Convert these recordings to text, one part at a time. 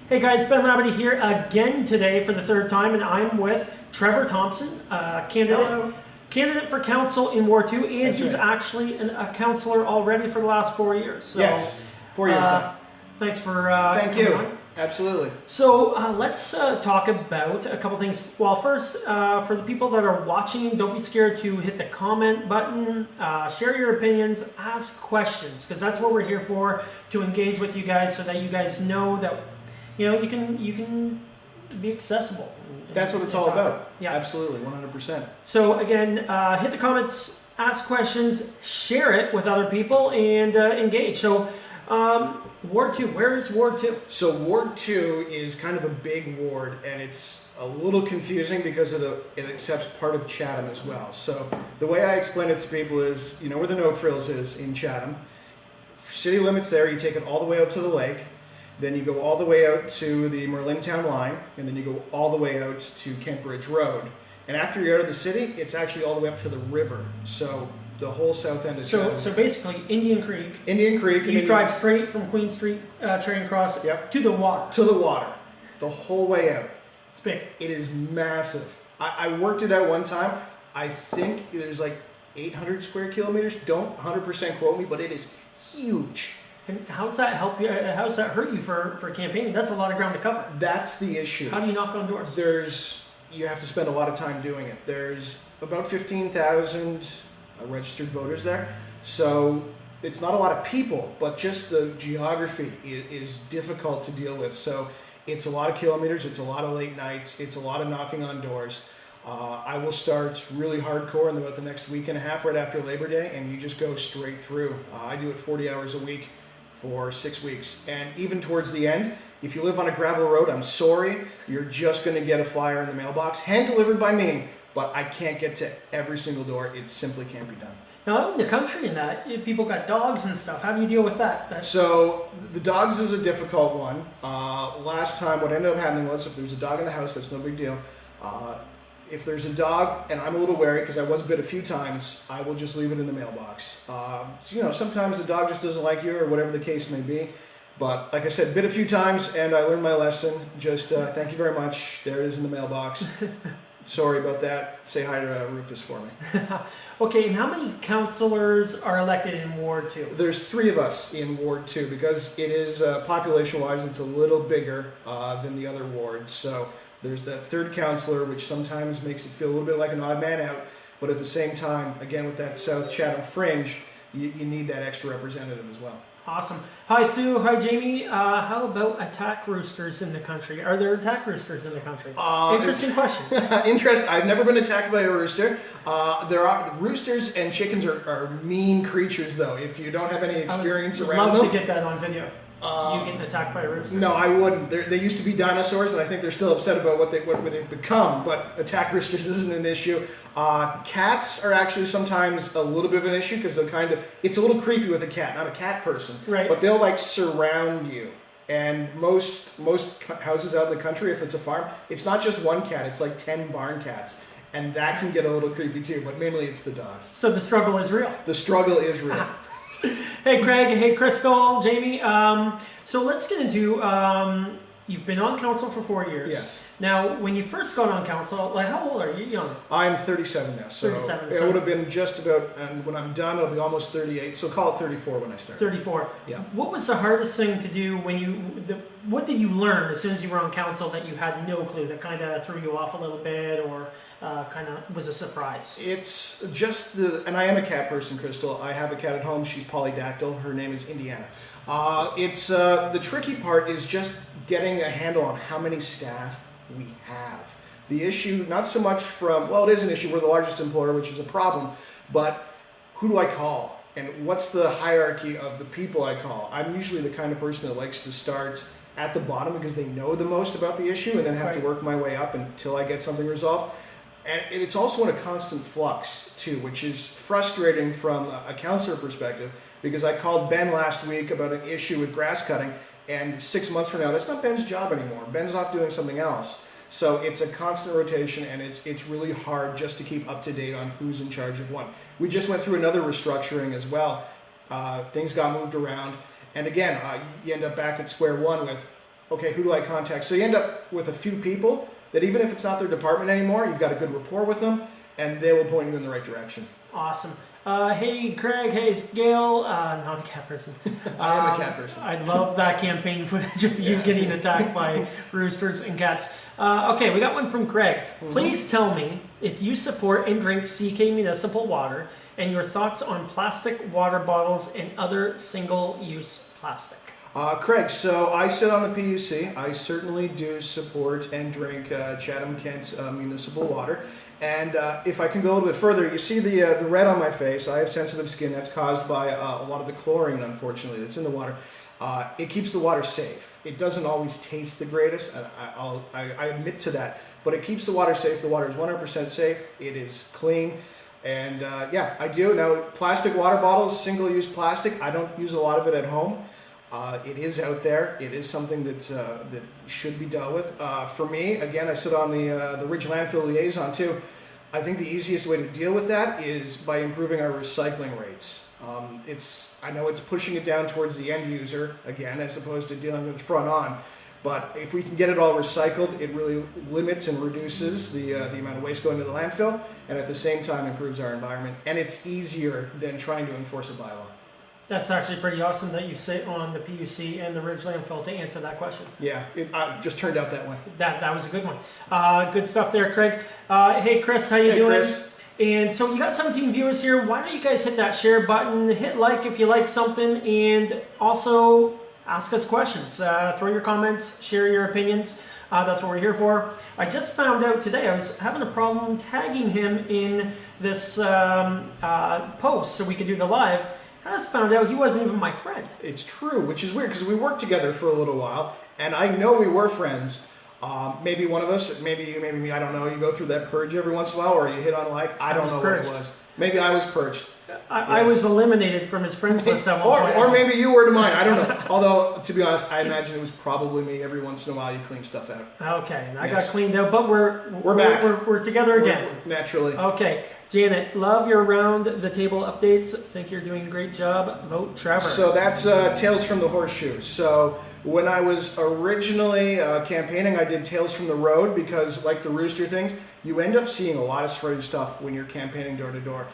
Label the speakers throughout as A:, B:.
A: Hey guys, Ben Labadie here again today for the third time, and I'm with Trevor Thompson, candidate for council in Ward 2, and he's actually a councillor already for the last 4 years. So,
B: yes, 4 years now.
A: Thanks for
B: Thank you.
A: on.
B: Absolutely.
A: So let's talk about a couple things. Well, first, for the people that are watching, don't be scared to hit the comment button, share your opinions, ask questions, because that's what we're here for, to engage with you guys so that you guys know that you can be accessible.
B: That's what it's all about.
A: Yeah,
B: absolutely, 100%.
A: So again, hit the comments, ask questions, share it with other people, and engage. So Ward 2, where is Ward 2?
B: So Ward 2 is kind of a big ward, and it's a little confusing because it accepts part of Chatham as well. So the way I explain it to people is, you know where the No Frills is in Chatham. City limits there, you take it all the way out to the lake. Then you go all the way out to the Merlin Town line, and then you go all the way out to Kent Bridge Road. And after you're out of the city, it's actually all the way up to the river. So the whole south end of Chatham.
A: So basically, Indian Creek.
B: Indian Creek.
A: You drive straight from Queen Street, Charing Cross, to the water.
B: To the water. The whole way out.
A: It's big.
B: It is massive. I worked it out one time. I think there's like 800 square kilometers. Don't 100% quote me, but it is huge.
A: And how does that help you? How does that hurt you for campaigning? That's a lot of ground to cover.
B: That's the issue.
A: How do you knock on doors?
B: You have to spend a lot of time doing it. There's about 15,000 registered voters there. So it's not a lot of people, but just the geography is difficult to deal with. So it's a lot of kilometers, it's a lot of late nights, it's a lot of knocking on doors. I will start really hardcore in about the next week and a half right after Labor Day, and you just go straight through. I do it 40 hours a week for 6 weeks. And even towards the end, if you live on a gravel road, I'm sorry, you're just going to get a flyer in the mailbox, hand delivered by me, but I can't get to every single door. It simply can't be done.
A: Now, out in the country and that, people got dogs and stuff. How do you deal with that?
B: So the dogs is a difficult one. Last time, what ended up happening was if there's a dog in the house, that's no big deal. If there's a dog, and I'm a little wary because I was bit a few times, I will just leave it in the mailbox. Sometimes the dog just doesn't like you or whatever the case may be. But like I said, bit a few times and I learned my lesson. Just thank you very much. There it is in the mailbox. Sorry about that. Say hi to Rufus for me.
A: Okay, and how many councillors are elected in Ward 2?
B: There's 3 of us in Ward 2 because it is, population-wise, it's a little bigger than the other wards. So there's that third councillor, which sometimes makes it feel a little bit like an odd man out. But at the same time, again, with that South Chatham fringe, you need that extra representative as well.
A: Awesome. Hi, Sue. Hi, Jamie. How about attack roosters in the country? Are there attack roosters in the country? Interesting question.
B: Interesting. I've never been attacked by a rooster. Roosters and chickens are mean creatures, though. If you don't have any experience around them,
A: I'd love to get that on video. You getting attacked by a rooster?
B: No, I wouldn't. They used to be dinosaurs, and I think they're still upset about what they've become. But attack roosters isn't an issue. Cats are actually sometimes a little bit of an issue because it's a little creepy with a cat. Not a cat person,
A: right?
B: But they'll like surround you. And most houses out in the country, if it's a farm, it's not just one cat. It's like 10 barn cats. And that can get a little creepy too, but mainly it's the dogs.
A: So the struggle is real.
B: The struggle is real.
A: Hey Craig, hey Crystal, Jamie. So let's get into, you've been on council for 4 years.
B: Yes.
A: Now, when you first got on council, like how old are you? Young?
B: I'm 37 now, so 37, it would have been just about, and when I'm done, it'll be almost 38, so call it 34 when I start.
A: 34.
B: Yeah. what
A: was the hardest thing to do what did you learn as soon as you were on council that you had no clue, that kind of threw you off a little bit, or kind of was a surprise?
B: It's just and I am a cat person, Crystal. I have a cat at home. She's polydactyl. Her name is Indiana. The tricky part is just getting a handle on how many staff we have. The issue, not so much it is an issue. We're the largest employer, which is a problem, but who do I call? And what's the hierarchy of the people I call? I'm usually the kind of person that likes to start at the bottom because they know the most about the issue and then have to work my way up until I get something resolved. And it's also in a constant flux too, which is frustrating from a councillor perspective, because I called Ben last week about an issue with grass cutting, and 6 months from now, that's not Ben's job anymore. Ben's off doing something else. So it's a constant rotation, and it's really hard just to keep up to date on who's in charge of what. We just went through another restructuring as well. Things got moved around, and again, you end up back at square one with okay, who do I contact? So you end up with a few people that even if it's not their department anymore, you've got a good rapport with them, and they will point you in the right direction.
A: Awesome. Hey, Craig. Hey, Gail. Not a cat person.
B: I am a cat person.
A: I love that campaign footage of you getting attacked by roosters and cats. Okay, we got one from Craig. Please tell me if you support and drink CK municipal water and your thoughts on plastic water bottles and other single-use plastic.
B: Craig, so I sit on the PUC. I certainly do support and drink Chatham-Kent municipal water. And if I can go a little bit further, you see the red on my face. I have sensitive skin. That's caused by a lot of the chlorine, unfortunately, that's in the water. It keeps the water safe. It doesn't always taste the greatest, and I admit to that, but it keeps the water safe. The water is 100% safe. It is clean. And yeah, I do. Now, plastic water bottles, single-use plastic, I don't use a lot of it at home. It is out there. It is something that should be dealt with. For me, again, I sit on the Ridge Landfill Liaison too. I think the easiest way to deal with that is by improving our recycling rates. I know it's pushing it down towards the end user again, as opposed to dealing with front on. But if we can get it all recycled, it really limits and reduces the amount of waste going to the landfill, and at the same time improves our environment. And it's easier than trying to enforce a bylaw.
A: That's actually pretty awesome that you sit on the PUC and the Ridge Landfill to answer that question.
B: Yeah, it just turned out that way.
A: That was a good one. Good stuff there, Craig. Hey, Chris, how you doing?
B: Chris.
A: And so you got 17 viewers here. Why don't you guys hit that share button, hit like if you like something, and also ask us questions. Throw your comments, share your opinions. That's what we're here for. I just found out today I was having a problem tagging him in this post so we could do the live. I just found out he wasn't even my friend.
B: It's true, which is weird because we worked together for a little while, and I know we were friends. Maybe one of us, maybe you, maybe me, I don't know. You go through that purge every once in a while, or you hit on like, I don't know what it was. Maybe I was purged.
A: I was eliminated from his friends list at one point.
B: Or maybe you were to mine. I don't know. Although, to be honest, I imagine it was probably me. Every once in a while, you clean stuff out.
A: Okay, I got cleaned out, but we're
B: back.
A: We're together again.
B: Naturally.
A: Okay, Janet, love your round the table updates. Think you're doing a great job. Vote Trevor.
B: So that's Tales from the Horseshoe. So when I was originally campaigning, I did Tales from the Road because, like the rooster things, you end up seeing a lot of strange stuff when you're campaigning door to door.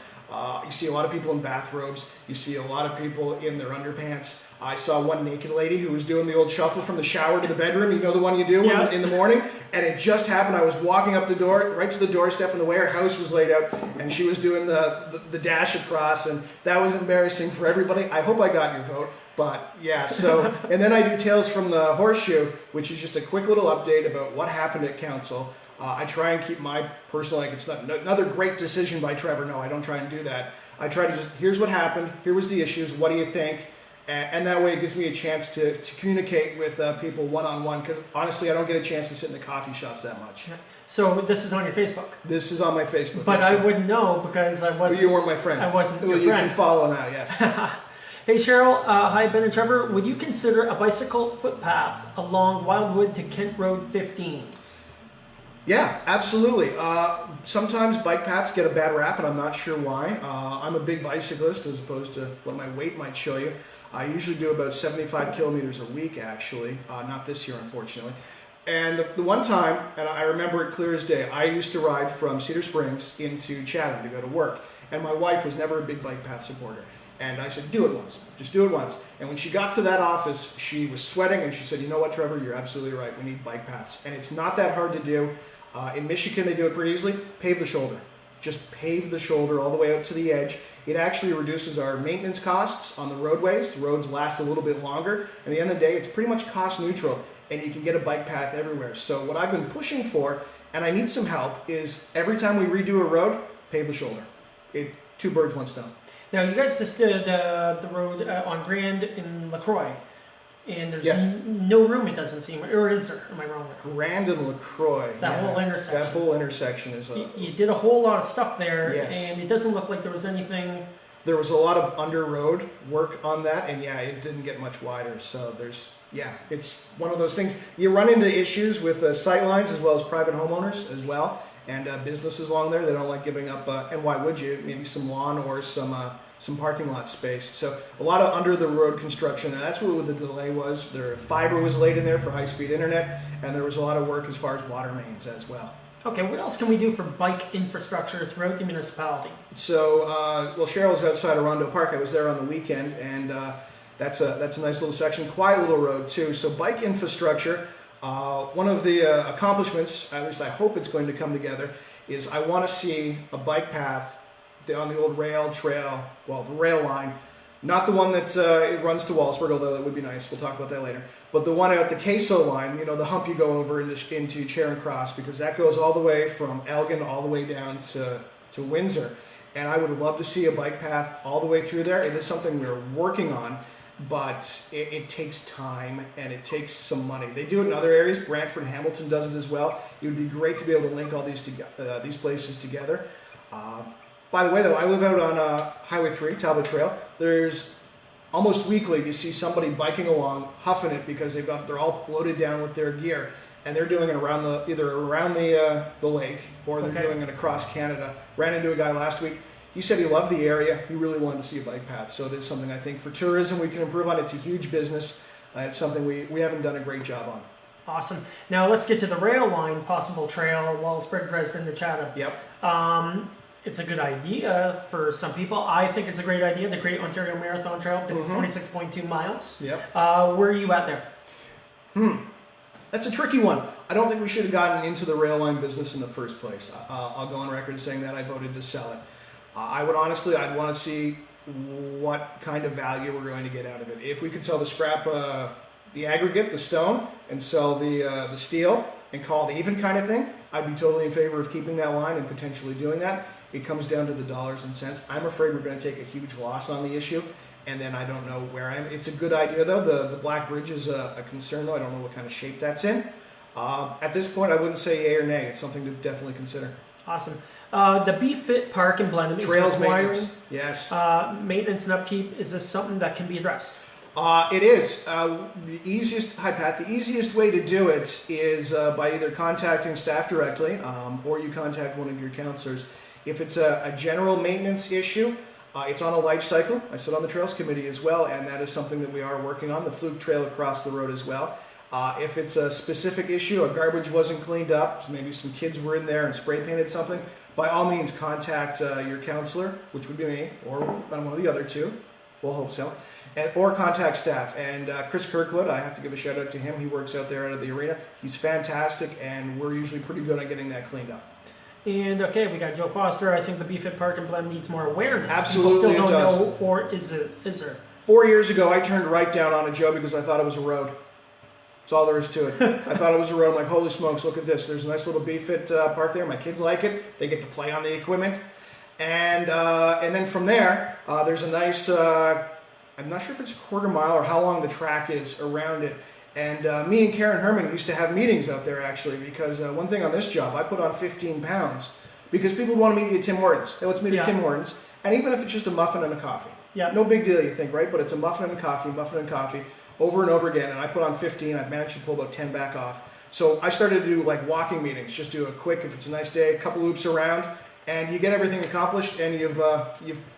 B: You see a lot of people in bathrobes. You see a lot of people in their underpants. I saw one naked lady who was doing the old shuffle from the shower to the bedroom. You know the one you do in the morning? And it just happened. I was walking up the door, right to the doorstep, and the way her house was laid out, and she was doing the dash across, and that was embarrassing for everybody. I hope I got your vote. But yeah, so, and then I do Tales from the Horseshoe, which is just a quick little update about what happened at council. I try and keep my personal, like it's not another great decision by Trevor. No, I don't try and do that. I try to just, here's what happened, here was the issues, what do you think? And that way it gives me a chance to communicate with people one-on-one, because honestly, I don't get a chance to sit in the coffee shops that much.
A: So this is on your Facebook?
B: This is on my Facebook.
A: But I wouldn't know because I wasn't...
B: Well, you weren't my friend.
A: I wasn't your friend.
B: You can follow now, yes.
A: Hey Cheryl, hi Ben and Trevor. Would you consider a bicycle footpath along Wildwood to Kent Road 15?
B: Yeah, absolutely. Sometimes bike paths get a bad rap, and I'm not sure why. I'm a big bicyclist as opposed to what my weight might show you. I usually do about 75 kilometers a week, actually. Not this year, unfortunately. And the one time, and I remember it clear as day, I used to ride from Cedar Springs into Chatham to go to work. And my wife was never a big bike path supporter. And I said, do it once. Just do it once. And when she got to that office, she was sweating, and she said, you know what, Trevor, you're absolutely right. We need bike paths. And it's not that hard to do. In Michigan, they do it pretty easily. Pave the shoulder. Just pave the shoulder all the way out to the edge. It actually reduces our maintenance costs on the roadways. The roads last a little bit longer. At the end of the day, it's pretty much cost neutral, and you can get a bike path everywhere. So what I've been pushing for, and I need some help, is every time we redo a road, pave the shoulder. Two birds, one stone.
A: Now, you guys just did the road on Grand in LaCroix. And there's no room, it doesn't seem, or is there? Am I wrong?
B: Grand and LaCroix.
A: That whole intersection.
B: That whole intersection is...
A: You did a whole lot of stuff there,
B: yes.
A: And it doesn't look like there was anything...
B: There was a lot of under-road work on that, and yeah, it didn't get much wider. So there's, yeah, it's one of those things. You run into issues with sight lines as well as private homeowners as well, and businesses along there. They don't like giving up, and why would you? Maybe some lawn or some some parking lot space. So a lot of under the road construction, and that's what the delay was. Their fiber was laid in there for high-speed internet, and there was a lot of work as far as water mains as well.
A: Okay, what else can we do for bike infrastructure throughout the municipality?
B: So, well, Cheryl's outside of Rondo Park. I was there on the weekend, and that's a nice little section, quiet little road too. So bike infrastructure, one of the accomplishments, at least I hope it's going to come together, is I want to see a bike path on the old rail trail, well, the rail line, not the one that it runs to Wallsburg, although that would be nice. We'll talk about that later. But the one out the Queso line, you know, the hump you go over into Charing Cross, because that goes all the way from Elgin all the way down to Windsor. And I would love to see a bike path all the way through there. It is something we're working on, but it takes time and it takes some money. They do it in other areas. Brantford and Hamilton does it as well. It would be great to be able to link all these places together. By the way, though, I live out on Highway 3, Talbot Trail. There's almost weekly you see somebody biking along, huffing it because they're all loaded down with their gear, and they're doing it either around the lake or they're doing it across Canada. Ran into a guy last week. He said he loved the area. He really wanted to see a bike path. So it is something I think for tourism we can improve on. It's a huge business. It's something we haven't done a great job on.
A: Awesome. Now let's get to the rail line, possible trail, Wallsburg, Dresden to Chatham.
B: Yep.
A: It's a good idea for some people. I think it's a great idea, the Great Ontario Marathon Trail, because it's 26.2 miles.
B: Yep.
A: Where are you at there?
B: That's a tricky one. I don't think we should have gotten into the rail line business in the first place. I'll go on record saying that I voted to sell it. I'd want to see what kind of value we're going to get out of it. If we could sell the scrap, the aggregate, the stone, and sell the steel and call it even kind of thing, I'd be totally in favor of keeping that line and potentially doing that. It comes down to the dollars and cents. I'm afraid we're going to take a huge loss on the issue, and then I don't know where I am. It's a good idea, though. The Black Bridge is a concern, though. I don't know what kind of shape that's in. At this point, I wouldn't say yay or nay. It's something to definitely consider.
A: Awesome. The Be-Fit Park in Blenheim is
B: Trails
A: requiring
B: maintenance, yes.
A: Maintenance and upkeep. Is this something that can be addressed?
B: It is. Hi Pat, the easiest way to do it is by either contacting staff directly or you contact one of your counselors. If it's a general maintenance issue, it's on a life cycle. I sit on the Trails Committee as well, and that is something that we are working on, the Fluke Trail across the road as well. If it's a specific issue, a garbage wasn't cleaned up, so maybe some kids were in there and spray painted something, by all means contact your counselor, which would be me, or one of the other two. We'll hope so. Or contact staff. And Chris Kirkwood, I have to give a shout out to him. He works out there out of the arena. He's fantastic, and we're usually pretty good at getting that cleaned up.
A: And okay, we got Joe Foster. I think the Be-Fit Park in Blenheim needs more awareness.
B: Absolutely,
A: People still
B: it
A: don't
B: does.
A: know, or is there?
B: 4 years ago, I turned right down on a Joe because I thought it was a road. That's all there is to it. I thought it was a road. I'm like, holy smokes, look at this. There's a nice little Be-Fit park there. My kids like it. They get to play on the equipment. And then from there, there's a nice, I'm not sure if it's a quarter mile or how long the track is around it. And me and Karen Herman used to have meetings out there, actually, because one thing on this job, I put on 15 pounds because people want to meet you at Tim Hortons. Hey, let's meet at Tim Hortons. And even if it's just a muffin and a coffee.
A: Yeah.
B: No big deal, you think, right? But it's a muffin and coffee, over and over again. And I put on 15. I've managed to pull about 10 back off. So I started to do like walking meetings. Just do a quick, if it's a nice day, a couple loops around. And you get everything accomplished, and you've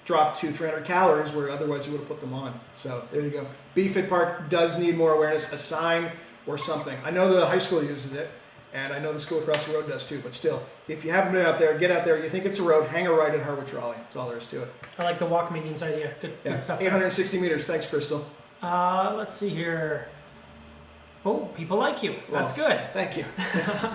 B: dropped 200-300 calories where otherwise you would have put them on. So there you go. Be-Fit Park does need more awareness, a sign or something. I know the high school uses it, and I know the school across the road does too. But still, if you haven't been out there, get out there. You think it's a road, hang a right at Harwood Trolley. That's all there is to it.
A: I like the walk meetings idea. Good stuff.
B: 860 meters. Thanks, Crystal.
A: Let's see here. Oh, people like you. That's good.
B: Thank you.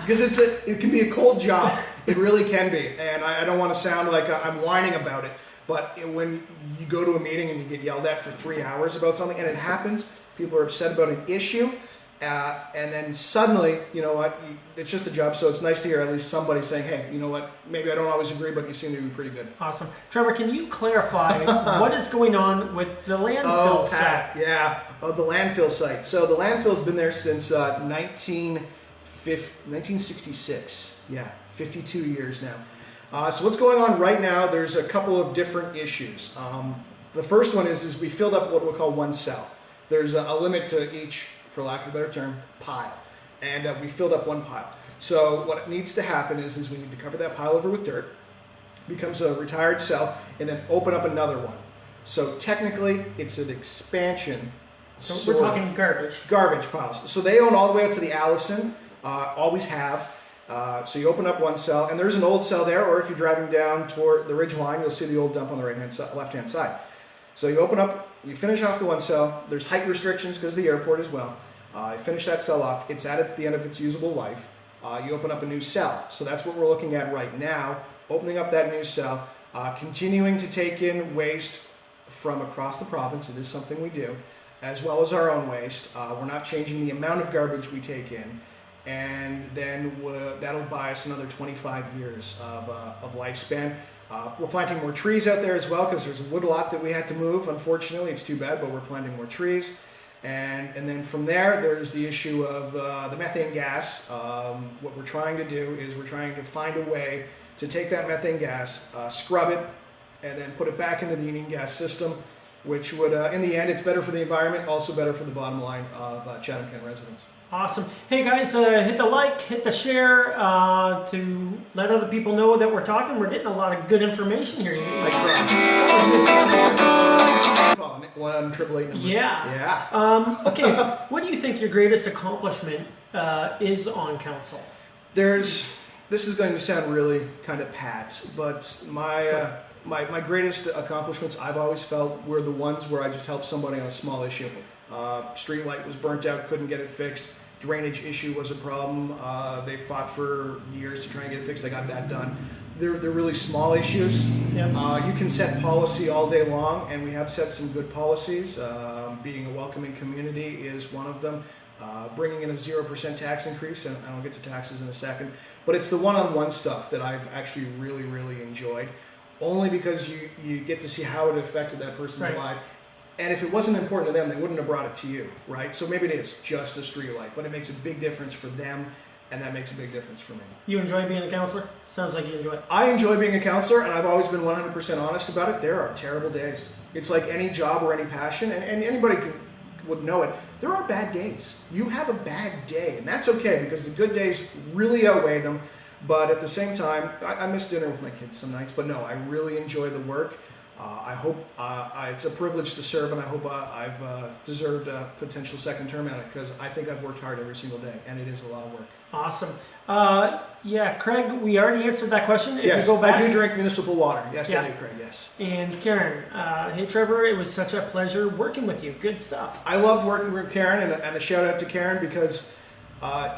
B: Because it can be a cold job. It really can be. And I don't want to sound like I'm whining about it. But when you go to a meeting and you get yelled at for 3 hours about something, and it happens, people are upset about an issue, and then suddenly, you know what, it's just a job. So it's nice to hear at least somebody saying, hey, you know what, maybe I don't always agree, but you seem to be pretty good.
A: Awesome. Trevor, can you clarify what is going on with the landfill site?
B: Yeah, the landfill site. So the landfill's been there since 1966. Yeah, 52 years now. So what's going on right now, there's a couple of different issues. The first one is we filled up what we'll call one cell. There's a limit to each, for lack of a better term, pile. And we filled up one pile. So what needs to happen is we need to cover that pile over with dirt, becomes a retired cell, and then open up another one. So technically, it's an expansion.
A: So we're talking garbage.
B: Garbage piles. So they own all the way up to the Allison, always have. So you open up one cell, and there's an old cell there, or if you're driving down toward the ridge line, you'll see the old dump on the left-hand side. So you open up, you finish off the one cell. There's height restrictions because of the airport as well. You finish that cell off. It's at the end of its usable life. You open up a new cell. So that's what we're looking at right now, opening up that new cell, continuing to take in waste from across the province. It is something we do, as well as our own waste. We're not changing the amount of garbage we take in. And then that'll buy us another 25 years of lifespan. We're planting more trees out there as well because there's a wood lot that we had to move. Unfortunately, it's too bad, but we're planting more trees. And then from there, there's the issue of the methane gas. What we're trying to do is we're trying to find a way to take that methane gas, scrub it, and then put it back into the union gas system, which would, in the end, it's better for the environment, also better for the bottom line of Chatham-Kent residents.
A: Awesome. Hey guys, hit the like, hit the share to let other people know that we're talking. We're getting a lot of good information here.
B: One 888 number.
A: Yeah.
B: Yeah.
A: Okay, what do you think your greatest accomplishment is on council?
B: This is going to sound really kind of pat, but my greatest accomplishments I've always felt were the ones where I just helped somebody on a small issue. Street light was burnt out, couldn't get it fixed. Drainage issue was a problem. They fought for years to try and get it fixed. They got that done. They're really small issues.
A: Yeah.
B: You can set policy all day long, and we have set some good policies. Being a welcoming community is one of them. Bringing in a 0% tax increase, and I'll get to taxes in a second. But it's the one-on-one stuff that I've actually really, really enjoyed. Only because you get to see how it affected that person's life. And if it wasn't important to them, they wouldn't have brought it to you, right? So maybe it is just a street light, but it makes a big difference for them, and that makes a big difference for me.
A: You enjoy being a counselor? Sounds like you enjoy it.
B: I enjoy being a counselor, and I've always been 100% honest about it. There are terrible days. It's like any job or any passion, and anybody would know it. There are bad days. You have a bad day, and that's okay because the good days really outweigh them. But at the same time, I miss dinner with my kids some nights. But no, I really enjoy the work. I hope it's a privilege to serve, and I hope I've deserved a potential second term at it because I think I've worked hard every single day, and it is a lot of work.
A: Awesome. Yeah, Craig, we already answered that question. If
B: yes,
A: you go back,
B: I do drink municipal water. Yes,
A: yeah.
B: I do, Craig, yes.
A: And Karen, hey Trevor, it was such a pleasure working with you. Good stuff.
B: I loved working with Karen, and a shout out to Karen because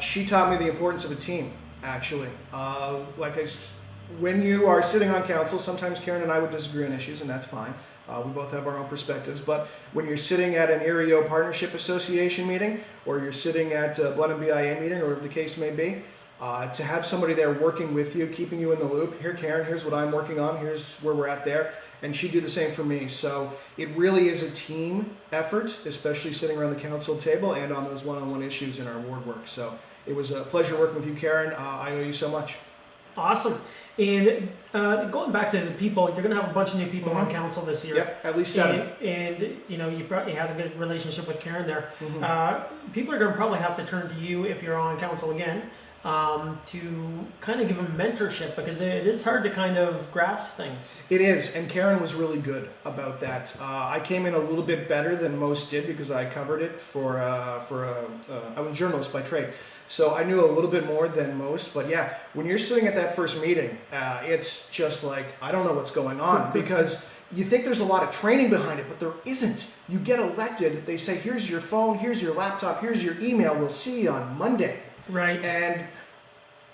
B: she taught me the importance of a team, actually. When you are sitting on council, sometimes Karen and I would disagree on issues, and that's fine. We both have our own perspectives. But when you're sitting at an Erio Partnership Association meeting, or you're sitting at a Blenheim BIA meeting, or whatever the case may be, to have somebody there working with you, keeping you in the loop. Here, Karen, here's what I'm working on. Here's where we're at there. And she'd do the same for me. So it really is a team effort, especially sitting around the council table and on those one-on-one issues in our ward work. So it was a pleasure working with you, Karen. I owe you so much.
A: Awesome. And going back to the people, you're going to have a bunch of new people on council this year.
B: Yep, at least 7.
A: And you know, you had a good relationship with Karen there. People are going to probably have to turn to you if you're on council again to kind of give them mentorship because it is hard to kind of grasp things.
B: It is, and Karen was really good about that. I came in a little bit better than most did because I covered it I was a journalist by trade. So I knew a little bit more than most, but yeah, when you're sitting at that first meeting, it's just like, I don't know what's going on because you think there's a lot of training behind it, but there isn't. You get elected, they say, here's your phone, here's your laptop, here's your email, we'll see you on Monday.
A: Right.
B: And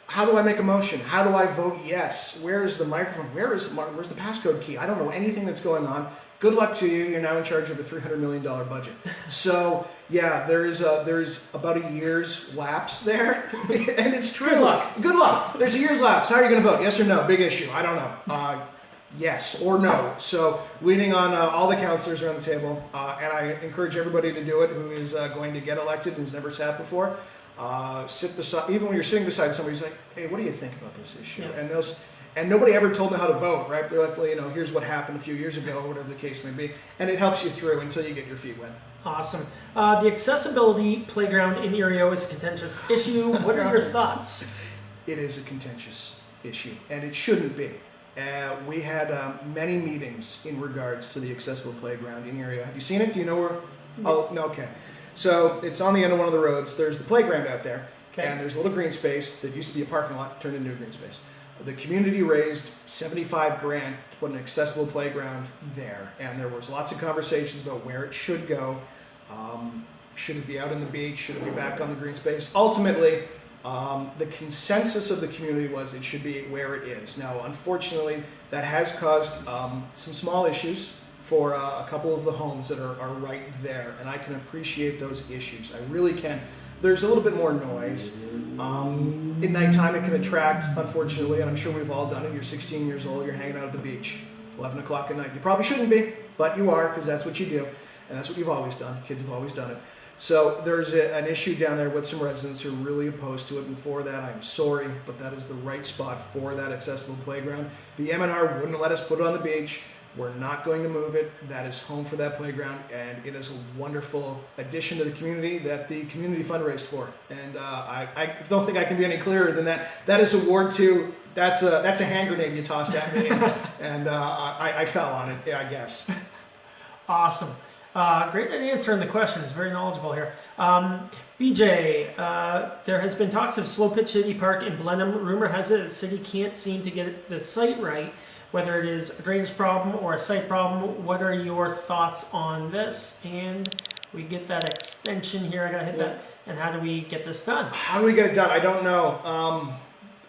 B: how do I make a motion? How do I vote yes? Where's the microphone? Where's the passcode key? I don't know anything that's going on. Good luck to you. You're now in charge of a $300 million budget. So yeah, there's about a year's lapse there, and it's true.
A: Good luck.
B: Good luck. There's a year's lapse. How are you going to vote? Yes or no? Big issue. I don't know. Yes or no. So leaning on all the councillors around the table, and I encourage everybody to do it who is going to get elected and has never sat before. Sit beside, even when you're sitting beside somebody who's like, hey, what do you think about this issue? Yeah. And nobody ever told me how to vote, right? They're like, well, you know, here's what happened a few years ago, or whatever the case may be. And it helps you through until you get your feet wet.
A: Awesome. The accessibility playground in Erio is a contentious issue. What are your thoughts?
B: It is a contentious issue, and it shouldn't be. We had many meetings in regards to the accessible playground in area. Have you seen it? Do you know where? Oh, no, okay. So it's on the end of one of the roads. There's the playground out there, and there's a little green space that used to be a parking lot turned into a green space. The community raised $75 grand to put an accessible playground there, and there was lots of conversations about where it should go. Should it be out in the beach? Should it be back on the green space? Ultimately, the consensus of the community was it should be where it is. Now, unfortunately, that has caused some small issues for a couple of the homes that are right there, and I can appreciate those issues. I really can. There's a little bit more noise. At nighttime, it can attract, unfortunately, and I'm sure we've all done it. You're 16 years old, you're hanging out at the beach, 11 o'clock at night. You probably shouldn't be, but you are, because that's what you do, and that's what you've always done. Kids have always done it. So there's an issue down there with some residents who are really opposed to it, and for that, I'm sorry, but that is the right spot for that accessible playground. The MNR wouldn't let us put it on the beach. We're not going to move it. That is home for that playground, and it is a wonderful addition to the community that the community fundraised for. And I don't think I can be any clearer than that. That is Award 2. That's a hand grenade you tossed at me, and I fell on it, I guess.
A: Awesome. Great answer on the questions. Very knowledgeable here. BJ, there has been talks of Slow Pitch City Park in Blenheim. Rumor has it the city can't seem to get the site right. Whether it is a drainage problem or a site problem, what are your thoughts on this? And we get that extension here. I gotta hit that. And how do we get this done?
B: How do we get it done? I don't know.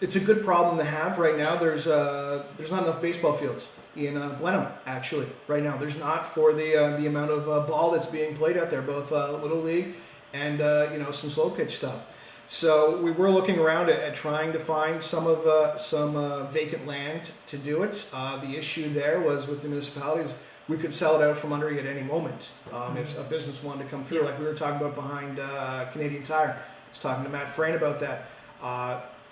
B: It's a good problem to have right now. There's not enough baseball fields in Blenheim, actually, right now. There's not for the amount of ball that's being played out there, both Little League and some slow pitch stuff. So we were looking around at trying to find some vacant land to do it. The issue there was with the municipalities, we could sell it out from under you at any moment. If a business wanted to come through, like we were talking about behind Canadian Tire. I was talking to Matt Frayne about that.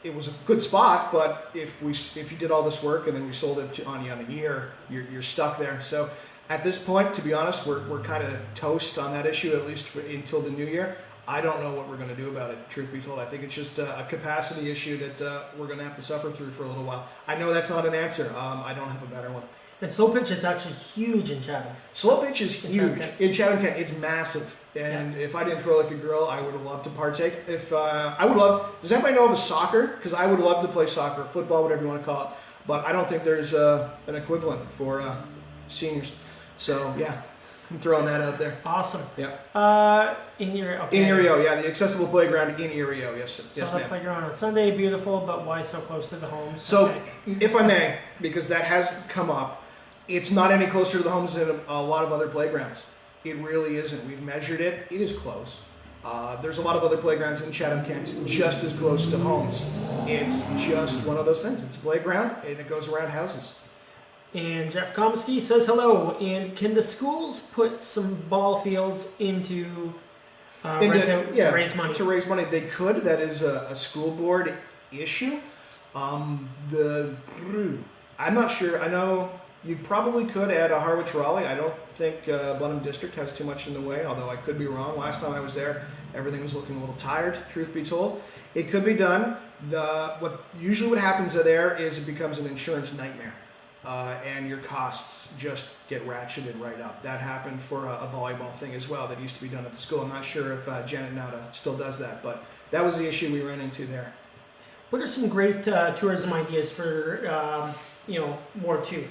B: It was a good spot, but if you did all this work and then we sold it on you on a year, you're stuck there. So at this point, to be honest, we're kind of toast on that issue, at least until the new year. I don't know what we're going to do about it, truth be told. I think it's just a capacity issue that we're going to have to suffer through for a little while. I know that's not an answer. I don't have a better one.
A: And slow pitch is actually huge in Chatham.
B: Slow pitch is huge in Chatham Kent. It's massive. And if I didn't throw like a girl, I would have loved to partake. Does anybody know of a soccer? Because I would love to play soccer, football, whatever you want to call it. But I don't think there's an equivalent for seniors. So yeah. I'm throwing that out there.
A: Awesome.
B: Yeah.
A: In Erio.
B: Okay. In Erio, yeah, the accessible playground in Erio. Yes,
A: so
B: yes,
A: the
B: ma'am.
A: Playground on Sunday, beautiful, but why so close to the homes?
B: So, if I may, because that has come up, it's not any closer to the homes than a lot of other playgrounds. It really isn't. We've measured it. It is close. There's a lot of other playgrounds in Chatham Kent just as close to homes. It's just one of those things. It's a playground and it goes around houses.
A: And Jeff Komsky says hello. And can the schools put some ball fields into to raise money?
B: To raise money, they could. That is a school board issue. I'm not sure. I know you probably could add a Harwich Raleigh. I don't think Blenheim District has too much in the way, although I could be wrong. Last time I was there, everything was looking a little tired, truth be told. It could be done. What usually happens there is it becomes an insurance nightmare. And your costs just get ratcheted right up. That happened for a volleyball thing as well that used to be done at the school. I'm not sure if Janet Nauta still does that, but that was the issue we ran into there.
A: What are some great tourism ideas for Ward 2?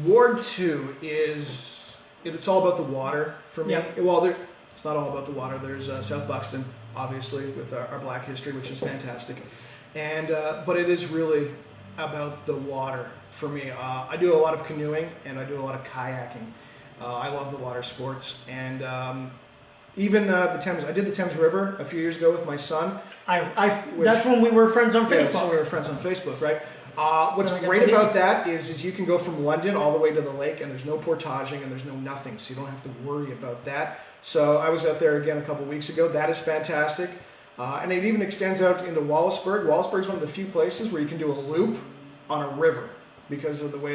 B: Ward 2 it's all about the water for me.
A: Yep.
B: Well, it's not all about the water. There's South Buxton, obviously, with our Black history, which is fantastic. And but it is really about the water for me. I do a lot of canoeing and I do a lot of kayaking. I love the water sports, and even the Thames. I did the Thames River a few years ago with my son.
A: That's when we were friends on Facebook.
B: Yeah, that's when we were friends on Facebook, right? What's great about that is you can go from London all the way to the lake, and there's no portaging and there's no nothing, so you don't have to worry about that. So I was out there again a couple weeks ago. That is fantastic. And it even extends out into Wallaceburg. Wallaceburg is one of the few places where you can do a loop on a river. because of the way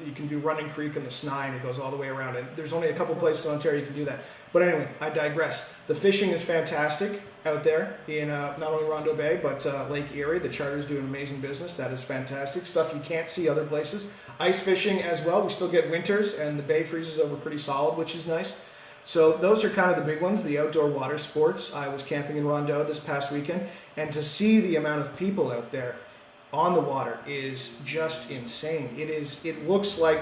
B: you can do Running Creek and the Snine. It goes all the way around, and there's only a couple places in Ontario you can do that. But anyway, I digress. The fishing is fantastic out there in not only Rondeau Bay, but Lake Erie. The charters do an amazing business. That is fantastic. Stuff you can't see other places. Ice fishing as well. We still get winters, and the bay freezes over pretty solid, which is nice. So those are kind of the big ones, the outdoor water sports. I was camping in Rondeau this past weekend, and to see the amount of people out there on the water is just insane. It looks like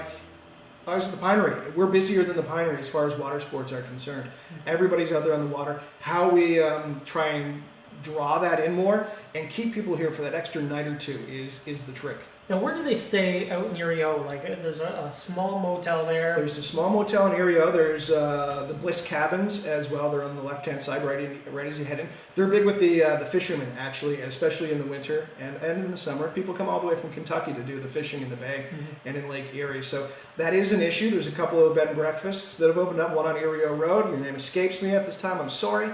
B: I was at the Pinery. We're busier than the Pinery as far as water sports are concerned. Everybody's out there on the water. How we try and draw that in more and keep people here for that extra night or two is the trick.
A: Now, where do they stay out in Erie? Like, there's a small motel there.
B: There's a small motel in Erie. There's the Bliss Cabins as well. They're on the left-hand side, right as you head in. They're big with the fishermen, actually, especially in the winter and in the summer. People come all the way from Kentucky to do the fishing in the bay and in Lake Erie. So that is an issue. There's a couple of bed and breakfasts that have opened up. One on Erie Road. Your name escapes me at this time. I'm sorry.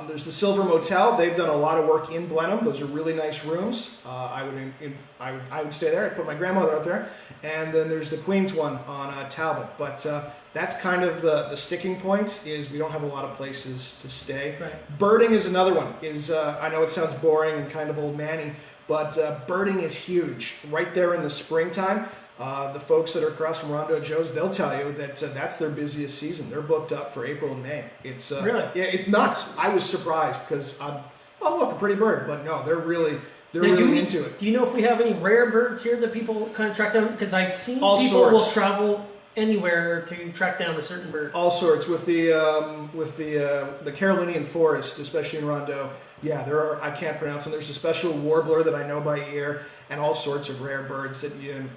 B: There's the Silver Motel. They've done a lot of work in Blenheim. Those are really nice rooms. I would stay there. I'd put my grandmother out there. And then there's the Queen's one on Talbot. But that's kind of the sticking point, is we don't have a lot of places to stay.
A: Right.
B: Birding is another one. I know it sounds boring and kind of old manny, but birding is huge. Right there in the springtime. The folks that are across from Rondeau Joe's, they'll tell you that that's their busiest season. They're booked up for April and May. It's
A: really?
B: Yeah, it's nuts. I was surprised because look, a pretty bird, but no, they're really into it.
A: Do you know if we have any rare birds here that people kind of track down? Because I've seen
B: All
A: people
B: sorts.
A: will travel anywhere to track down a certain bird.
B: All sorts with the Carolinian forest, especially in Rondeau. Yeah, there are. I can't pronounce them. There's a special warbler that I know by ear, and all sorts of rare birds that you.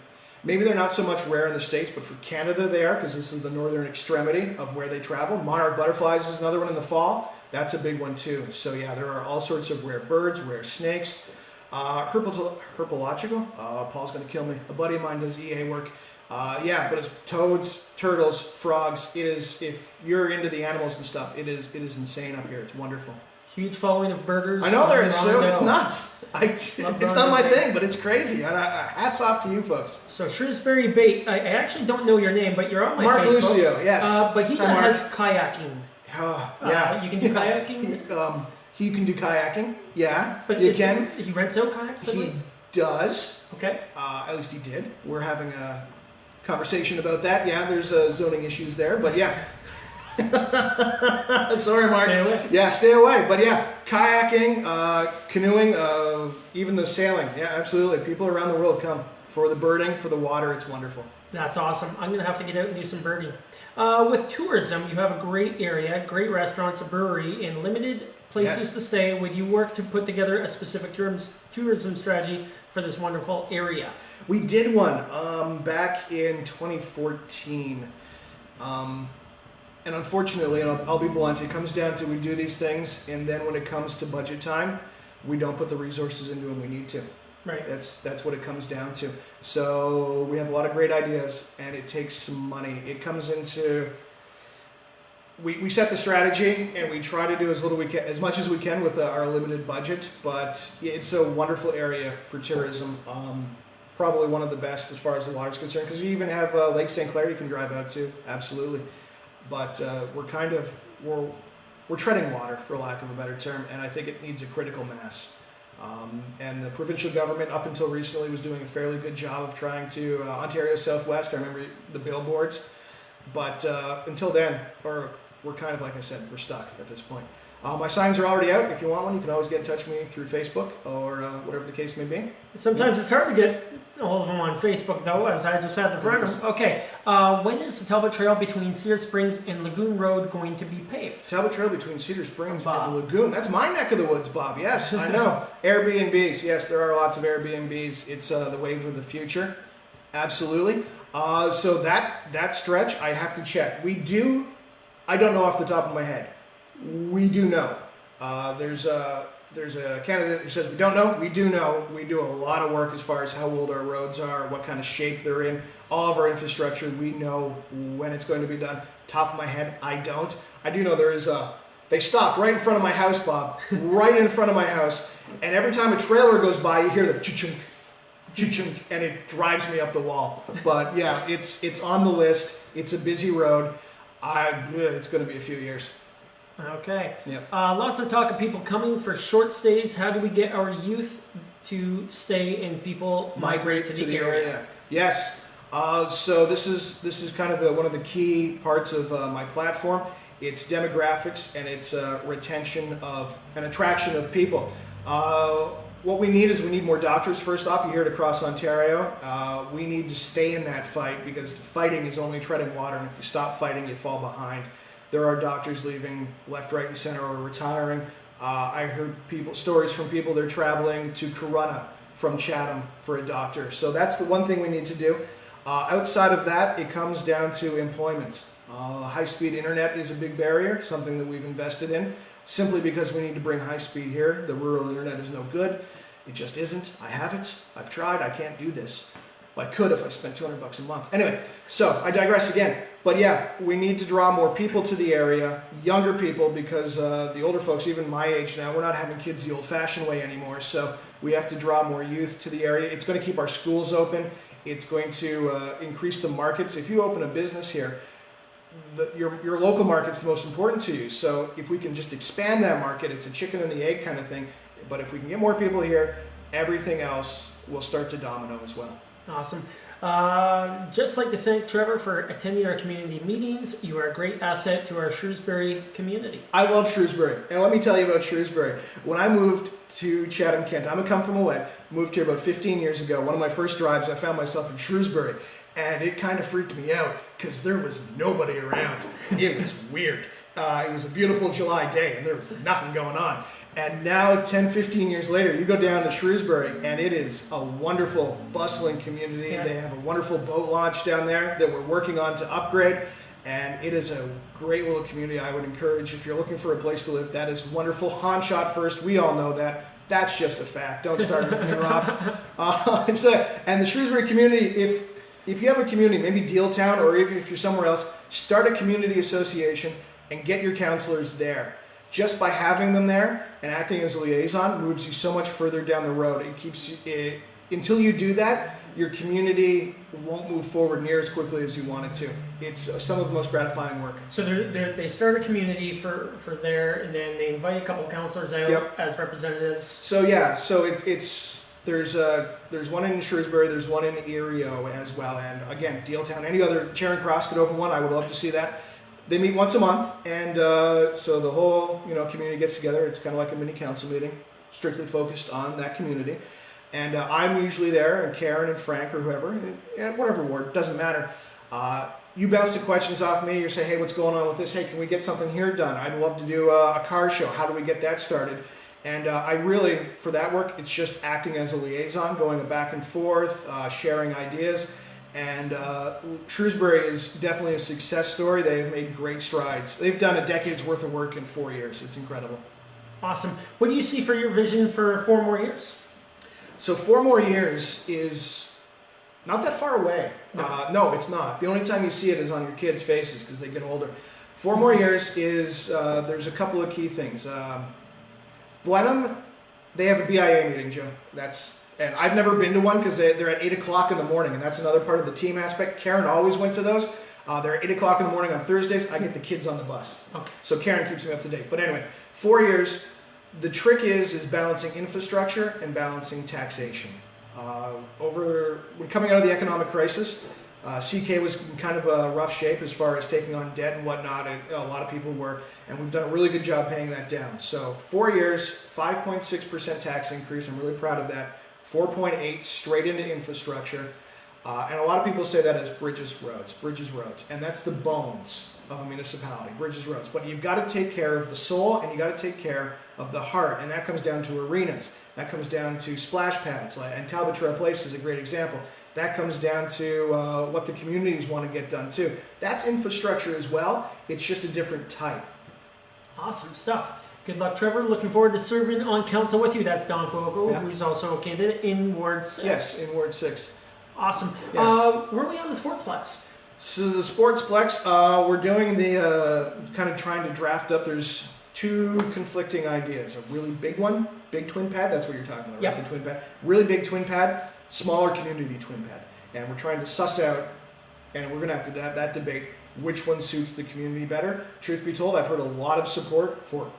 B: Maybe they're not so much rare in the States, but for Canada they are, because this is the northern extremity of where they travel. Monarch butterflies is another one in the fall. That's a big one too. So yeah, there are all sorts of rare birds, rare snakes. Herpetological. Paul's going to kill me. A buddy of mine does EA work. But it's toads, turtles, frogs. It is, if you're into the animals and stuff, it is insane up here. It's wonderful.
A: Huge following of birders.
B: I know there is, Sue. It's nuts. It's not my thing, but it's crazy. Hats off to you folks.
A: So Shrewsbury Bait, I actually don't know your name, but you're on my
B: Mark
A: Facebook.
B: Lucio, yes.
A: But he
B: Hi,
A: has kayaking.
B: Yeah.
A: You can do kayaking?
B: He can do kayaking. Yeah,
A: but
B: you can.
A: He rents out kayaks?
B: He does.
A: Okay.
B: At least he did. We're having a conversation about that. Yeah, there's zoning issues there, but yeah. Sorry, Mark.
A: Stay away.
B: Yeah, stay away. But yeah, kayaking, canoeing, even the sailing. Yeah, absolutely. People around the world come for the birding, for the water. It's wonderful.
A: That's awesome. I'm going to have to get out and do some birding. With tourism, you have a great area, great restaurants, a brewery, and limited places to stay. Would you work to put together a specific tourism strategy for this wonderful area?
B: We did one back in 2014. And unfortunately, and I'll be blunt, it comes down to we do these things, and then when it comes to budget time, we don't put the resources into them we need to.
A: Right.
B: That's what it comes down to. So we have a lot of great ideas, and it takes some money. It comes into we set the strategy, and we try to do as much as we can with our limited budget. But it's a wonderful area for tourism. Probably one of the best as far as the water is concerned, because we even have Lake St. Clair you can drive out to. Absolutely. But we're treading water, for lack of a better term, and I think it needs a critical mass. And the provincial government, up until recently, was doing a fairly good job of trying to Ontario Southwest. I remember the billboards, but until then, we're kind of, like I said, we're stuck at this point. My signs are already out. If you want one, you can always get in touch with me through Facebook or whatever the case may be.
A: Sometimes it's hard to get all of them on Facebook, though, as I just had the front of them. Okay, when is the Talbot Trail between Cedar Springs and Lagoon Road going to be paved?
B: Talbot Trail between Cedar Springs and the Lagoon. That's my neck of the woods, Bob. Yes, I know. Airbnbs. Yes, there are lots of Airbnbs. It's the wave of the future. Absolutely. So that stretch, I have to check. We do. I don't know off the top of my head. We do know. There's a candidate who says we don't know. We do know. We do a lot of work as far as how old our roads are, what kind of shape they're in, all of our infrastructure. We know when it's going to be done. Top of my head, I don't. I do know there is they stopped right in front of my house, Bob, right in front of my house. And every time a trailer goes by, you hear the ch-chunk, and it drives me up the wall. But yeah, it's on the list. It's a busy road. It's going to be a few years.
A: Okay.
B: Yep.
A: Lots of talk of people coming for short stays. How do we get our youth to stay and people migrate to the area?
B: Yes. So this is kind of one of the key parts of my platform. It's demographics and it's retention of and attraction of people. What we need is we need more doctors. First off, you hear it across Ontario. We need to stay in that fight because fighting is only treading water, and if you stop fighting, you fall behind. There are doctors leaving left, right, and center or retiring. I heard stories from people they're traveling to Corunna from Chatham for a doctor. So that's the one thing we need to do. Outside of that, it comes down to employment. High-speed internet is a big barrier, something that we've invested in, simply because we need to bring high speed here. The rural internet is no good. It just isn't. I haven't. I've tried. I can't do this. Well, I could if I spent $200 a month. Anyway, so I digress again. But yeah, we need to draw more people to the area, younger people, because the older folks, even my age now, we're not having kids the old-fashioned way anymore. So we have to draw more youth to the area. It's going to keep our schools open. It's going to increase the markets. If you open a business here, your local market's the most important to you. So if we can just expand that market, it's a chicken and the egg kind of thing. But if we can get more people here, everything else will start to domino as well.
A: Awesome. Just like to thank Trevor for attending our community meetings. You are a great asset to our Shrewsbury community.
B: I love Shrewsbury. And let me tell you about Shrewsbury. When I moved to Chatham, Kent, I'm a come from away, moved here about 15 years ago. One of my first drives, I found myself in Shrewsbury. And it kind of freaked me out because there was nobody around. It was weird. It was a beautiful July day and there was nothing going on. And now 10, 15 years later, you go down to Shrewsbury and it is a wonderful, bustling community.
A: Yeah.
B: They have a wonderful boat launch down there that we're working on to upgrade. And it is a great little community. I would encourage, if you're looking for a place to live, that is wonderful. Han shot first. We all know that. That's just a fact. Don't start with me, Rob. And the Shrewsbury community, if you have a community, maybe Dealtown, or even if you're somewhere else, start a community association and get your counselors there. Just by having them there and acting as a liaison moves you so much further down the road. It keeps you, until you do that, your community won't move forward near as quickly as you want it to. It's some of the most gratifying work.
A: So they start a community for there, and then they invite a couple counselors out as representatives.
B: So yeah, so there's one in Shrewsbury, there's one in Erio as well, and again, Dealtown, any other Charing Cross could open one. I would love to see that. They meet once a month, and so the whole community gets together. It's kind of like a mini council meeting, strictly focused on that community. And I'm usually there, and Karen and Frank or whoever, and whatever ward, doesn't matter. You bounce the questions off me. You say, hey, what's going on with this? Hey, can we get something here done? I'd love to do a car show. How do we get that started? And I really, for that work, it's just acting as a liaison, going back and forth, sharing ideas. And Shrewsbury is definitely a success story. They've made great strides. They've done a decade's worth of work in 4 years. It's incredible.
A: Awesome. What do you see for your vision for 4 more years?
B: So 4 more years is not that far away. No, it's not. The only time you see it is on your kids' faces because they get older. 4 more years is, there's a couple of key things. Blenheim, they have a BIA meeting, Joe. And I've never been to one because they're at 8 o'clock in the morning, and that's another part of the team aspect. Karen always went to those. They're at 8 o'clock in the morning on Thursdays. I get the kids on the bus. Okay. So Karen keeps me up to date. But anyway, 4 years. The trick is balancing infrastructure and balancing taxation. We're coming out of the economic crisis. CK was in kind of a rough shape as far as taking on debt and whatnot. A lot of people were, and we've done a really good job paying that down. So 4 years, 5.6% tax increase. I'm really proud of that. 4.8 straight into infrastructure. And a lot of people say that as bridges, roads, and that's the bones of a municipality, bridges, roads. But you've got to take care of the soul and you got to take care of the heart, and that comes down to arenas. That comes down to splash pads, and Talbot Trail Place is a great example. That comes down to what the communities want to get done too. That's infrastructure as well. It's just a different type.
A: Awesome stuff. Good luck, Trevor. Looking forward to serving on council with you. That's Don Fogel, who's also a candidate in Ward 6.
B: Yes, in Ward 6.
A: Awesome.
B: Yes.
A: Where are we on the Sportsplex?
B: So the Sportsplex, we're doing the kind of trying to draft up. There's two conflicting ideas. A really big one, big twin pad, that's what you're talking about,
A: Yep.
B: right? The twin pad. Really big twin pad, smaller community twin pad. And we're trying to suss out, and we're going to have that debate, which one suits the community better. Truth be told, I've heard a lot of support for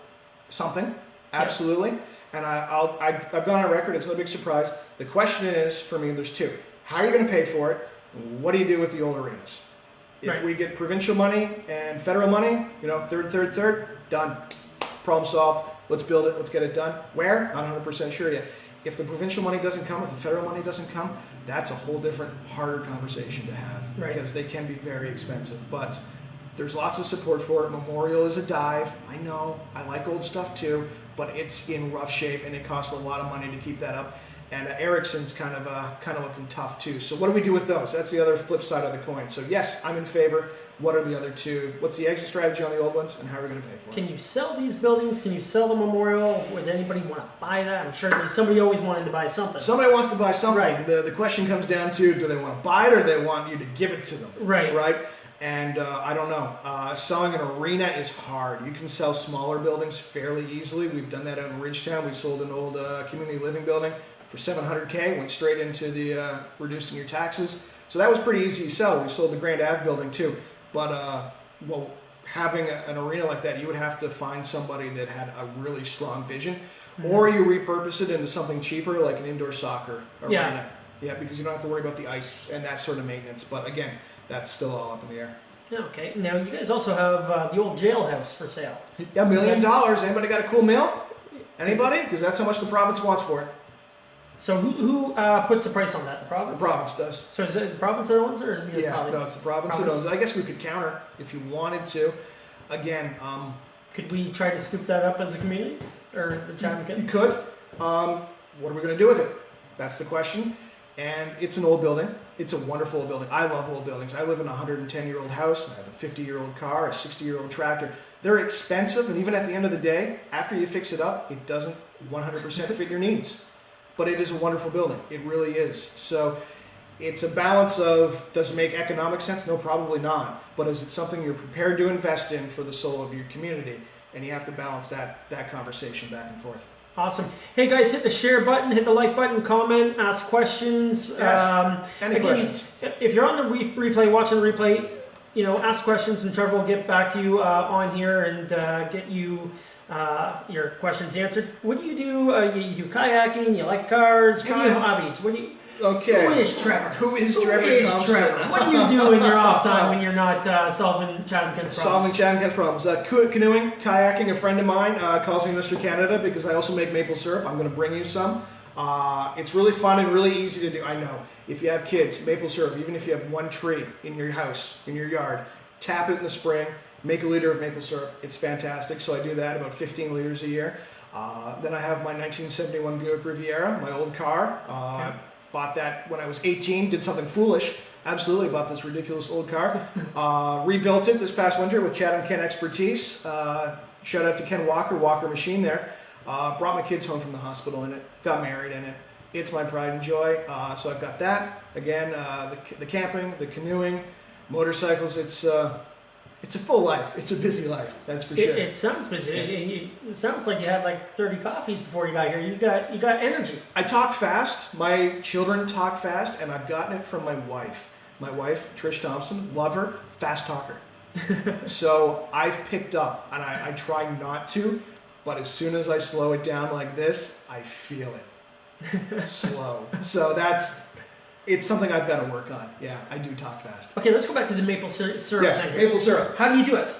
B: something, absolutely. Yep. And I've gone on record, it's no big surprise. The question is, for me, there's two. How are you going to pay for it? What do you do with the old arenas? If we get provincial money and federal money, third, done. Problem solved. Let's build it. Let's get it done. Where? Not 100% sure yet. If the provincial money doesn't come, if the federal money doesn't come, that's a whole different, harder conversation to have.
A: Right.
B: Because they can be very expensive. But there's lots of support for it. Memorial is a dive. I know. I like old stuff too. But it's in rough shape and it costs a lot of money to keep that up. And Ericsson's kind of looking tough too. So what do we do with those? That's the other flip side of the coin. So yes, I'm in favor. What are the other two? What's the exit strategy on the old ones, and how are we going to pay for it?
A: Can you sell these buildings? Can you sell the memorial? Would anybody want to buy that? I'm sure there's somebody always wanted to buy something.
B: Somebody wants to buy something.
A: Right.
B: The question comes down to, do they want to buy it or do they want you to give it to them?
A: Right.
B: Right? And I don't know. Selling an arena is hard. You can sell smaller buildings fairly easily. We've done that out in Ridgetown. We sold an old community living building for $700K, went straight into the reducing your taxes. So that was pretty easy to sell. We sold the Grand Ave building too. But having an arena like that, you would have to find somebody that had a really strong vision, or you repurpose it into something cheaper, like an indoor soccer arena. Yeah, because you don't have to worry about the ice and that sort of maintenance. But again, that's still all up in the air.
A: Okay. Now you guys also have the old jailhouse for sale.
B: $1 million. Anybody got a cool mill? Anybody? Because that's how much the province wants for it.
A: So who puts the price on that? The province?
B: The province does.
A: So is it the province that owns it, or is it the municipality?
B: No, it's the province that owns it. I guess we could counter if you wanted to. Again,
A: could we try to scoop that up as a community, or the Chatham?
B: You could. What are we going to do with it? That's the question. And it's an old building. It's a wonderful old building. I love old buildings. I live in a 110-year-old house. I have a 50-year-old car, a 60-year-old tractor. They're expensive, and even at the end of the day, after you fix it up, it doesn't 100% fit your needs. But it is a wonderful building. It really is. So it's a balance of, does it make economic sense? No, probably not. But is it something you're prepared to invest in for the soul of your community? And you have to balance that conversation back and forth.
A: Awesome. Hey guys, hit the share button, hit the like button, comment, ask questions.
B: Yes. Any questions?
A: If you're on the replay, watching the replay, ask questions, and Trevor will get back to you on here and get you your questions answered. What do you do? You do kayaking, you like cars, what are your hobbies?
B: Okay.
A: Who is Trevor?
B: Who is Trevor Thompson?
A: What do you do in your off time when you're not solving Chatham-Kent's problems?
B: Solving Chatham-Kent's problems. Canoeing, kayaking. A friend of mine calls me Mr. Canada because I also make maple syrup. I'm going to bring you some. It's really fun and really easy to do. I know. If you have kids, maple syrup, even if you have one tree in your house, in your yard, tap it in the spring, make a liter of maple syrup. It's fantastic. So I do that about 15 liters a year. Then I have my 1971 Buick Riviera, my old car. Bought that when I was 18, did something foolish. Absolutely bought this ridiculous old car. Rebuilt it this past winter with Chatham-Kent expertise. Shout out to Ken Walker Machine there. Brought my kids home from the hospital in it. Got married in it. It's my pride and joy. So I've got that. Again, the camping, the canoeing, motorcycles. It's a full life. It's a busy life, that's for sure.
A: It sounds busy. It sounds like you had like 30 coffees before you got here. You got energy.
B: I talk fast. My children talk fast, and I've gotten it from my wife. My wife, Trish Thompson, love her, fast talker. So I've picked up, and I try not to, but as soon as I slow it down like this, I feel it. Slow. So it's something I've got to work on. Yeah, I do talk fast.
A: Okay, let's go back to the maple syrup
B: yes,
A: thing.
B: Maple syrup.
A: How do you do it?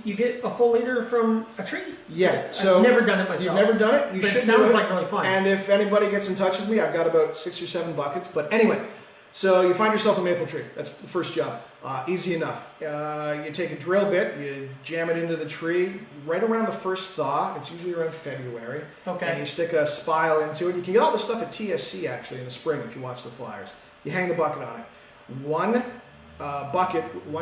A: You get a full liter from a tree?
B: Yeah. So
A: I've never done it myself.
B: You've never done it? You
A: but
B: should
A: it sounds
B: do it.
A: like really fun.
B: And if anybody gets in touch with me, I've got about 6 or 7 buckets. But anyway, so you find yourself a maple tree. That's the first job. Easy enough. You take a drill bit, you jam it into the tree right around the first thaw. It's usually around February.
A: Okay.
B: And you stick a spile into it. You can get all this stuff at TSC actually in the spring if you watch the flyers. You hang the bucket on it. One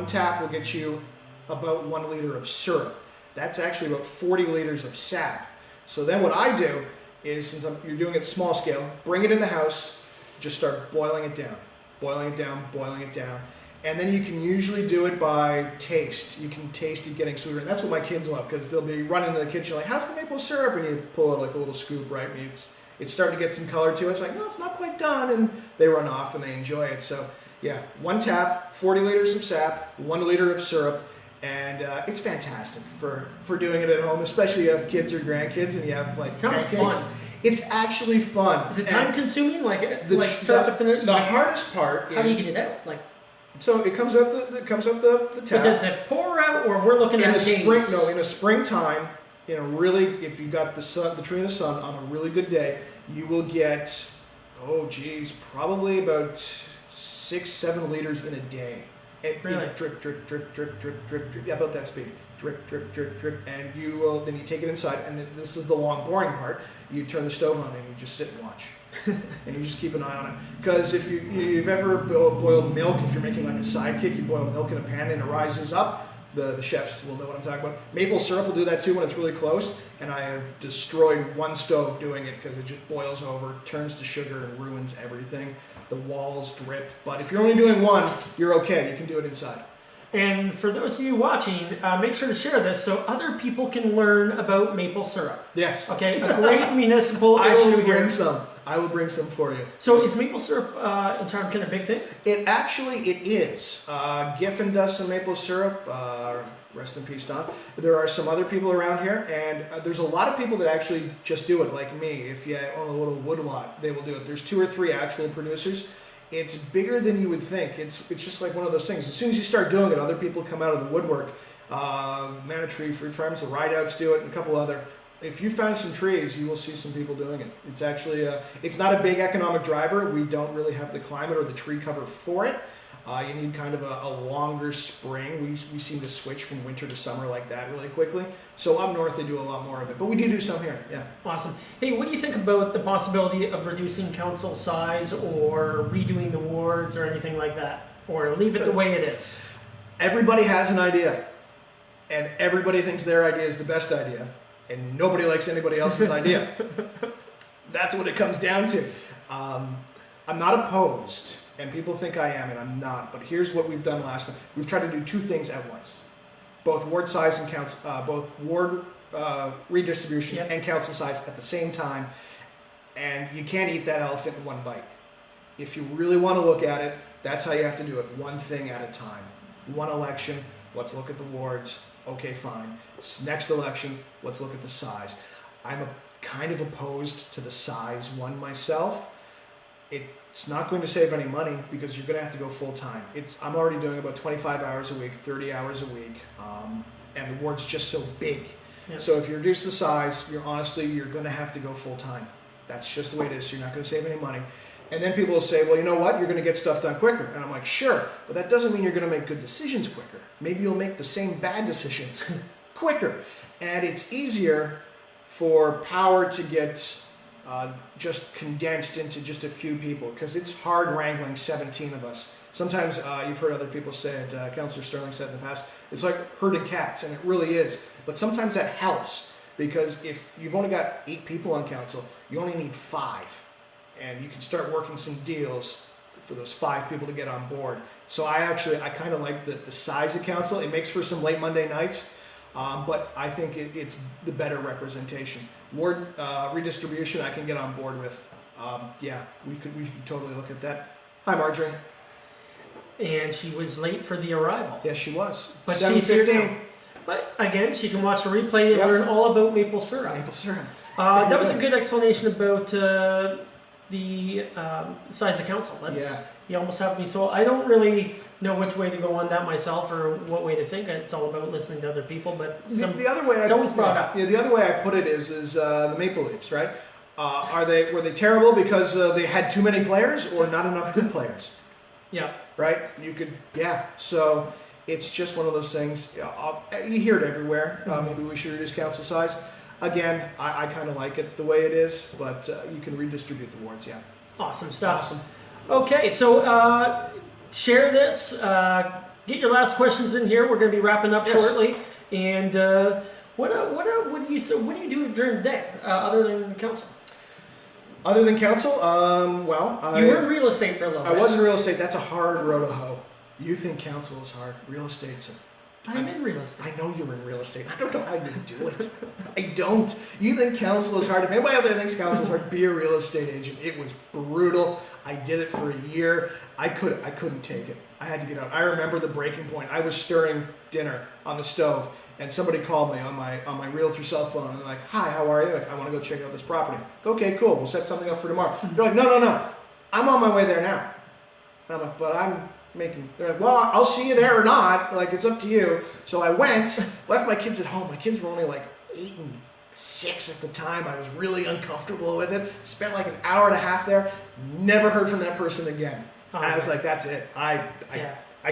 B: tap will get you about 1 liter of syrup. That's actually about 40 liters of sap. So then what I do is, since you're doing it small scale, bring it in the house, just start boiling it down, boiling it down, boiling it down. And then you can usually do it by taste. You can taste it getting sweeter. And that's what my kids love, because they'll be running to the kitchen like, how's the maple syrup? And you pull out like a little scoop, right? And it's starting to get some color to it. It's like, no, it's not quite done. And they run off and they enjoy it. So yeah, 1 tap, 40 liters of sap, 1 liter of syrup. And it's fantastic for doing it at home, especially if you have kids or grandkids and you have like pancakes.
A: Fun.
B: It's actually fun.
A: Is it time consuming? Like start to finish?
B: The hardest part is...
A: How do you get it out? Like...
B: So it comes up the tap.
A: But does it pour out, or we're looking at days?
B: In a springtime, if you got the tree in the sun on a really good day, you will get, probably about 6-7 liters in a day.
A: Really?
B: Drip, drip, drip, drip, drip, drip, drip. Yeah, about that speed. Drip, drip, drip, drip. And then you take it inside, and this is the long, boring part. You turn the stove on, and you just sit and watch. And you just keep an eye on it. Because if you've ever boiled milk, if you're making like a sidekick, you boil milk in a pan and it rises up, the chefs will know what I'm talking about. Maple syrup will do that too when it's really close, and I have destroyed one stove doing it because it just boils over, turns to sugar, and ruins everything. The walls drip. But if you're only doing one, you're okay. You can do it inside.
A: And for those of you watching, make sure to share this so other people can learn about maple syrup.
B: Yes.
A: Okay, a great municipal issue here.
B: I will bring some for you.
A: So is maple syrup in Charmkin a big thing?
B: It is. Giffen does some maple syrup. Rest in peace, Don. There are some other people around here, and there's a lot of people that actually just do it, like me. If you own a little woodlot, they will do it. There's 2 or 3 actual producers. It's bigger than you would think. It's just like one of those things. As soon as you start doing it, other people come out of the woodwork. Manatee Fruit Farms, the Rideouts do it, and a couple other. If you find some trees, you will see some people doing it. It's actually, it's not a big economic driver. We don't really have the climate or the tree cover for it. You need kind of a longer spring. We seem to switch from winter to summer like that really quickly. So up north, they do a lot more of it. But we do some here, yeah.
A: Awesome. Hey, what do you think about the possibility of reducing council size or redoing the wards or anything like that? Or leave it the way it is?
B: Everybody has an idea. And everybody thinks their idea is the best idea. And nobody likes anybody else's idea. That's what it comes down to. I'm not opposed, and people think I am, and I'm not. But here's what we've done last time. We've tried to do 2 things at once: both ward size and both ward redistribution and council size at the same time. And you can't eat that elephant in one bite. If you really want to look at it, that's how you have to do it. One thing at a time. One election. Let's look at the wards. Okay, fine. Next election, let's look at the size. I'm kind of opposed to the size one myself. It's not going to save any money because you're going to have to go full time. I'm already doing about 25 hours a week, 30 hours a week, and the ward's just so big. Yep. So if you reduce the size, you're going to have to go full time. That's just the way it is. So you're not going to save any money. And then people will say, well, you know what? You're going to get stuff done quicker. And I'm like, sure, but that doesn't mean you're going to make good decisions quicker. Maybe you'll make the same bad decisions quicker. And it's easier for power to get just condensed into just a few people, because it's hard wrangling 17 of us. Sometimes you've heard other people say it, Councillor Sterling said in the past, it's like herding cats, and it really is. But sometimes that helps, because if you've only got 8 people on council, you only need 5. And you can start working some deals for those 5 people to get on board. So I kind of like the size of council. It makes for some late Monday nights, but I think it's the better representation. Ward redistribution, I can get on board with. Yeah, we could totally look at that. Hi, Marjorie.
A: And she was late for the arrival.
B: Yes, she was.
A: But she's here now. But again, she can watch the replay and learn all about maple syrup.
B: Maple syrup.
A: That was a good explanation about the size of council. You almost have me. So I don't really know which way to go on that myself, or what way to think. It's all about listening to other people. But
B: the other way
A: it's always brought up.
B: Yeah, the other way I put it is the Maple Leafs, right? Were they terrible because they had too many players or not enough good players?
A: Yeah.
B: Right. So it's just one of those things. You hear it everywhere. Maybe we should reduce council size. Again, I kind of like it the way it is, but you can redistribute the wards, yeah.
A: Awesome stuff.
B: Awesome.
A: Okay, so share this. Get your last questions in here. We're going to be wrapping up shortly. And what do you do during the day other than council?
B: Other than council, you
A: were in real estate for a little bit.
B: I was in real estate. That's a hard row to hoe. You think council is hard. Real estate's
A: I'm in real estate.
B: I know you're in real estate. I don't know how you do it. I don't. You think council is hard. If anybody out there thinks council is hard, be a real estate agent. It was brutal. I did it for a year. I couldn't take it. I had to get out. I remember the breaking point. I was stirring dinner on the stove, and somebody called me on my realtor cell phone, and they're like, "Hi, how are you?" Like, "I want to go check out this property." Okay, cool. We'll set something up for tomorrow. They're like, "No. I'm on my way there now." And I'm like, "But I'm making." They're like, "Well, I'll see you there or not. Like, it's up to you." So I went, left my kids at home. My kids were only like 8 and 6 at the time. I was really uncomfortable with it. Spent like an hour and a half there. Never heard from that person again. And I was like, "That's it. I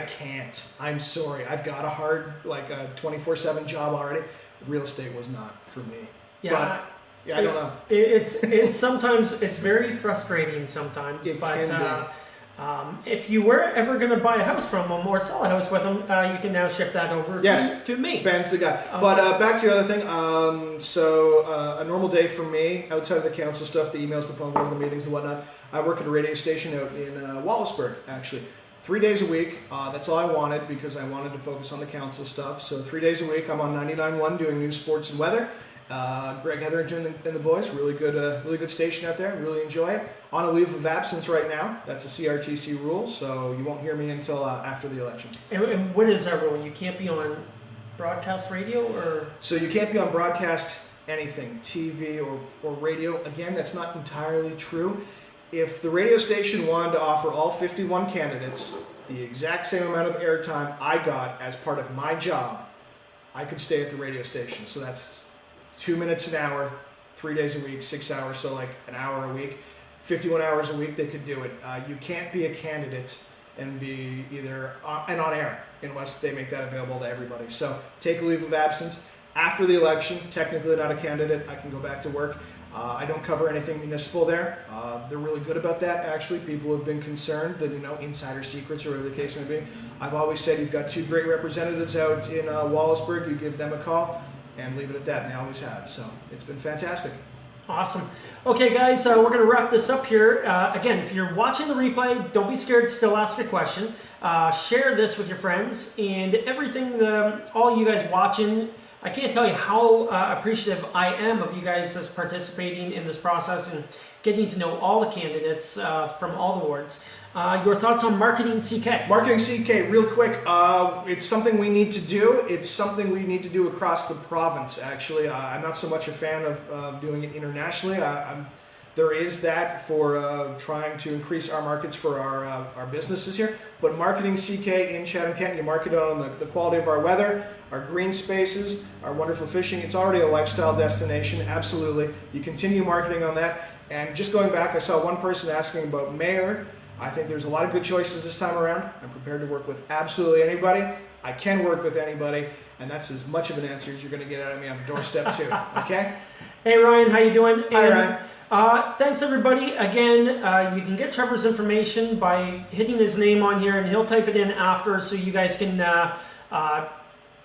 B: can't. I'm sorry. I've got a hard, like a 24/7 job already. Real estate was not for me."
A: Yeah.
B: But, yeah, I don't know.
A: It's sometimes it's very frustrating sometimes.
B: It
A: but
B: can be.
A: If you were ever going to buy a house from them or sell a house with them, you can now shift that over to me.
B: Ben's the guy.
A: Okay.
B: But back to the other thing. A normal day for me, outside of the council stuff, the emails, the phone calls, the meetings, and whatnot, I work at a radio station out in Wallaceburg, actually. 3 days a week. That's all I wanted because I wanted to focus on the council stuff. So 3 days a week, I'm on 99.1 doing news, sports, and weather. Greg Hetherington and the boys, really good station out there. Really enjoy it. On a leave of absence right now. That's a CRTC rule, so you won't hear me until after the election.
A: And what is that rule? You can't be on broadcast radio, or
B: so you can't be on broadcast anything, TV or radio. Again, that's not entirely true. If the radio station wanted to offer all 51 candidates the exact same amount of airtime I got as part of my job, I could stay at the radio station. So that's 2 minutes an hour, 3 days a week, 6 hours, so like an hour a week. 51 hours a week, they could do it. You can't be a candidate and be either on air unless they make that available to everybody. So take a leave of absence. After the election, technically not a candidate, I can go back to work. I don't cover anything municipal there. They're really good about that, actually. People have been concerned that, insider secrets or whatever the case may be. I've always said you've got 2 great representatives out in Wallaceburg. You give them a call and leave it at that, and they always have. So it's been fantastic.
A: Awesome. Okay, guys, we're going to wrap this up here. Again, if you're watching the replay, don't be scared to still ask a question. Share this with your friends, and everything, all you guys watching, I can't tell you how appreciative I am of you guys as participating in this process and getting to know all the candidates from all the wards. Your thoughts on Marketing CK?
B: Marketing CK, real quick. It's something we need to do. It's something we need to do across the province, actually. I'm not so much a fan of doing it internationally. There is that for trying to increase our markets for our businesses here. But Marketing CK in Chatham-Kent, you market it on the quality of our weather, our green spaces, our wonderful fishing. It's already a lifestyle destination, absolutely. You continue marketing on that. And just going back, I saw one person asking about mayor. I think there's a lot of good choices this time around. I'm prepared to work with absolutely anybody. I can work with anybody, and that's as much of an answer as you're going to get out of me on the doorstep too. Okay?
A: Hey Ryan, how you doing?
B: Hi Ryan.
A: Thanks everybody. Again, you can get Trevor's information by hitting his name on here, and he'll type it in after, so you guys can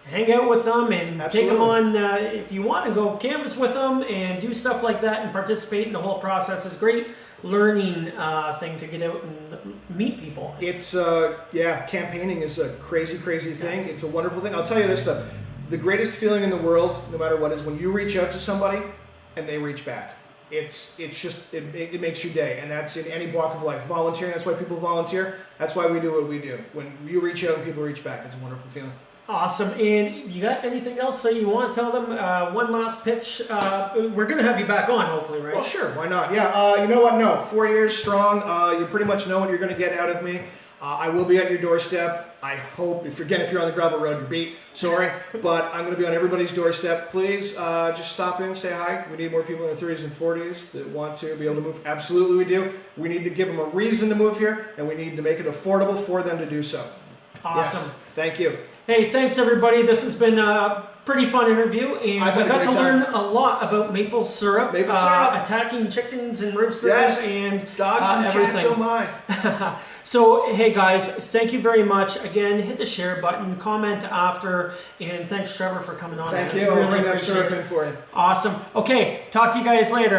A: hang out with them and take them on. If you want to go canvas with them and do stuff like that and participate in the whole process, is great learning thing to get out and meet people.
B: It's campaigning is a crazy thing. It's a wonderful thing. I'll tell you this stuff. The greatest feeling in the world, no matter what, is when you reach out to somebody and they reach back. It makes your day, and that's in any walk of life. Volunteering, that's why people volunteer. That's why we do what we do. When you reach out and people reach back, it's a wonderful feeling.
A: Awesome. And you got anything else that you want to tell them? One last pitch. We're going to have you back on, hopefully, right?
B: Well, sure. Why not? Yeah. You know what? No. 4 years strong. You pretty much know what you're going to get out of me. I will be at your doorstep. I hope. If you're on the gravel road, you're beat. Sorry. But I'm going to be on everybody's doorstep. Please just stop in, say hi. We need more people in their 30s and 40s that want to be able to move. Absolutely we do. We need to give them a reason to move here, and we need to make it affordable for them to do so.
A: Awesome.
B: Yes. Thank you.
A: Hey, thanks everybody. This has been a pretty fun interview, and we got to learn a lot about maple syrup, attacking chickens and roosters, and
B: dogs and
A: everything.
B: Cats, oh my.
A: So, hey guys, thank you very much. Again, hit the share button, comment after, and thanks Trevor for coming on.
B: Thank you. I'll bring that syrup in for you.
A: Awesome. Okay, talk to you guys later.